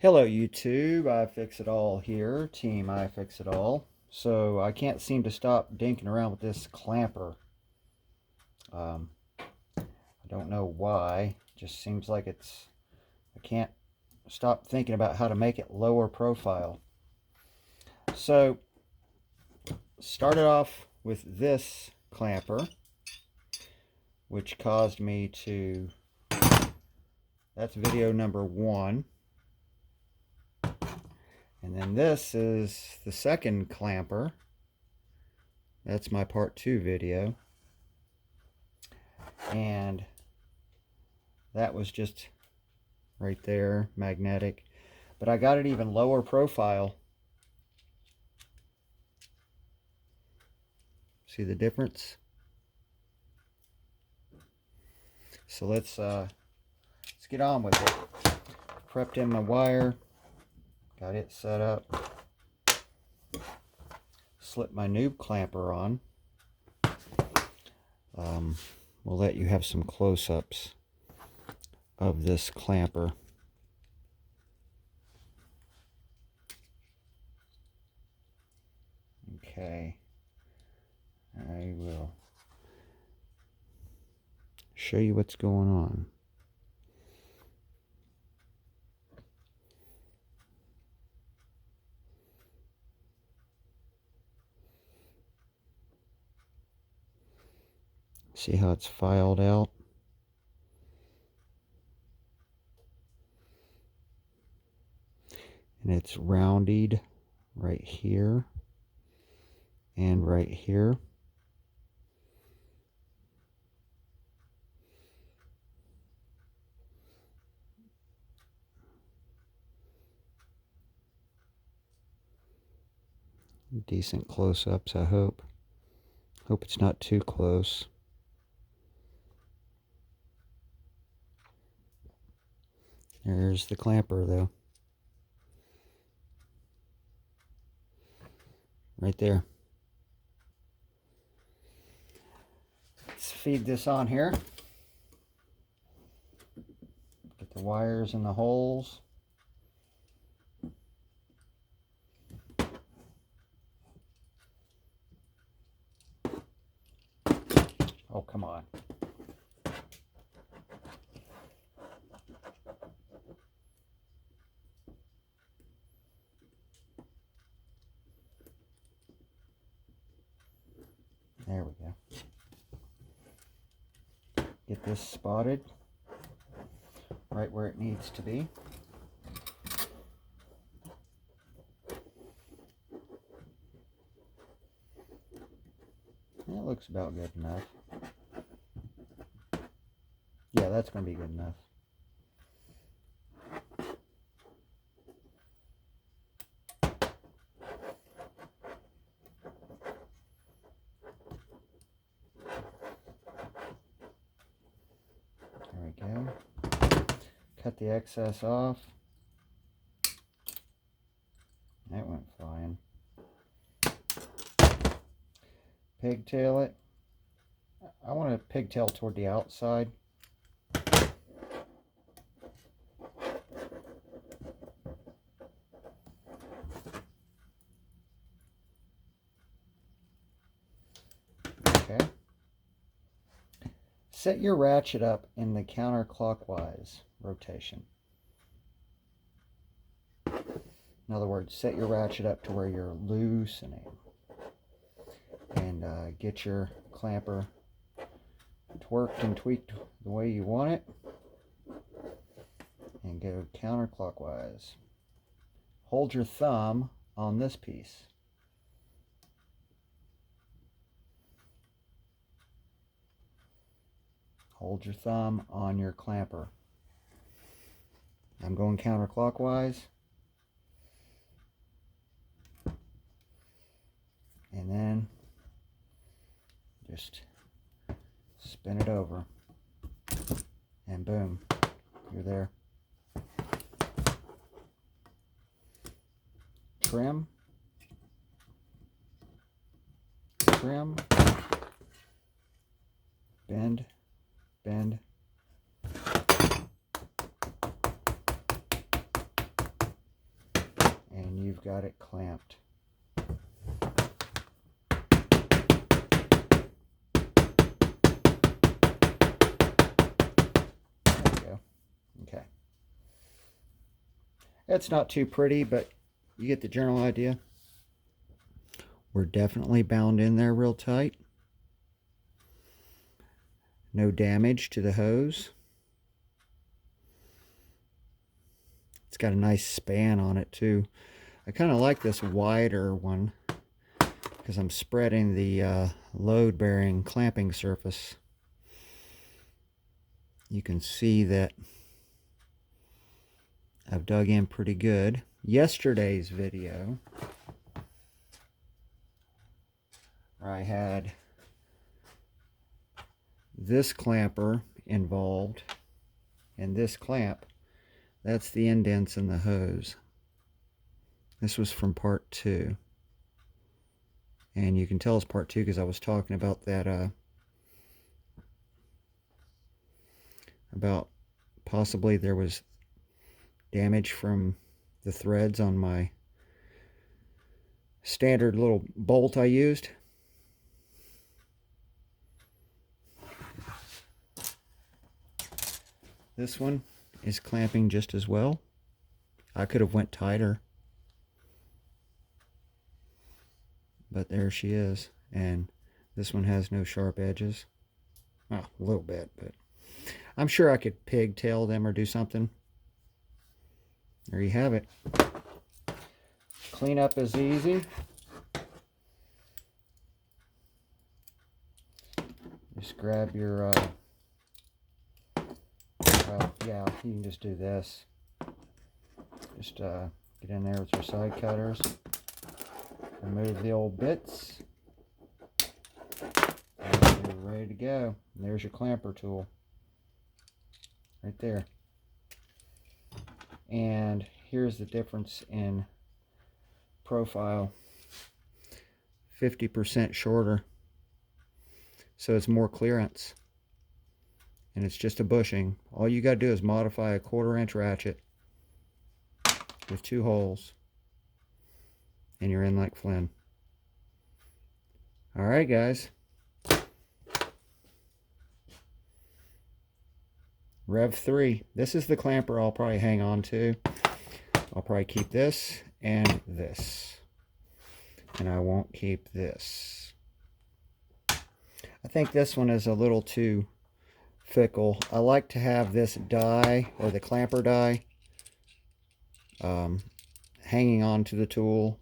Hello YouTube, iFixItAll here, Team iFixItAll. So I can't seem to stop dinking around with this clamper. I don't know why, it just seems like I can't stop thinking about how to make it lower profile. So started off with this clamper, which caused me to, that's video number 1. And then this is the second clamper. That's my part 2 video. And that was just right there, magnetic. But I got it even lower profile. See the difference? So let's get on with it. Prepped in my wire. Got it set up. Slipped my new clamper on. We'll let you have some close-ups of this clamper. Okay. I will show you what's going on. See how it's filed out? And it's rounded right here and right here. Decent close-ups, I hope. Hope it's not too close. There's the clamper though. Right there. Let's feed this on here. Get the wires in the holes. Oh, come on. There we go. Get this spotted right where it needs to be. That looks about good enough. Yeah, that's going to be good enough. There we go. Cut the excess off. That went flying. Pigtail it. I want to pigtail toward the outside. Okay. Set your ratchet up in the counterclockwise rotation. In other words, set your ratchet up to where you're loosening. And get your clamper twerked and tweaked the way you want it. And go counterclockwise. Hold your thumb on this piece. Hold your thumb on your clamper. I'm going counterclockwise. And then just spin it over. And boom, you're there. Trim. Trim. Bend. Bend. you've got it clamped. There you go. Okay. It's not too pretty, but you get the general idea. We're definitely bound in there real tight. No damage to the hose. It's got a nice span on it too. I kind of like this wider one because I'm spreading the load-bearing clamping surface. You can see that I've dug in pretty good. Yesterday's video, I had this clamper involved, and this clamp, that's the indents in the hose. This was from part 2. And you can tell it's part 2 because I was talking about that, about possibly there was damage from the threads on my standard little bolt I used. This one is clamping just as well. I could have went tighter, but there she is. And this one has no sharp edges. Well, a little bit, but I'm sure I could pigtail them or do something. There you have it. Cleanup is easy. Just grab your yeah, you can just do this. Just get in there with your side cutters, remove the old bits, and you're ready to go. And there's your clamper tool right there. And here's the difference in profile. 50% shorter, so it's more clearance, and it's just a bushing. All you got to do is modify a 1/4 inch ratchet with 2 holes, and you're in like Flynn. All right, guys. Rev3. This is the clamper I'll probably hang on to. I'll probably keep this and this, and I won't keep this. I think this one is a little too fickle. I like to have this die, or the clamper die, hanging on to the tool.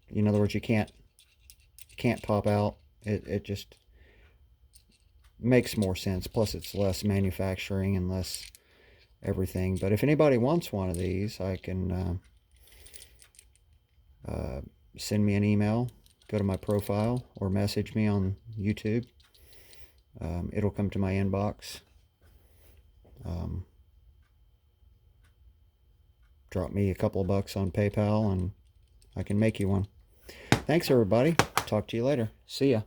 In other words, you can't pop out. It just makes more sense. Plus, it's less manufacturing and less everything. But if anybody wants one of these, I can send me an email, go to my profile, or message me on YouTube. It'll come to my inbox. Drop me a couple of bucks on PayPal and I can make you one. Thanks, everybody. Talk to you later. See ya.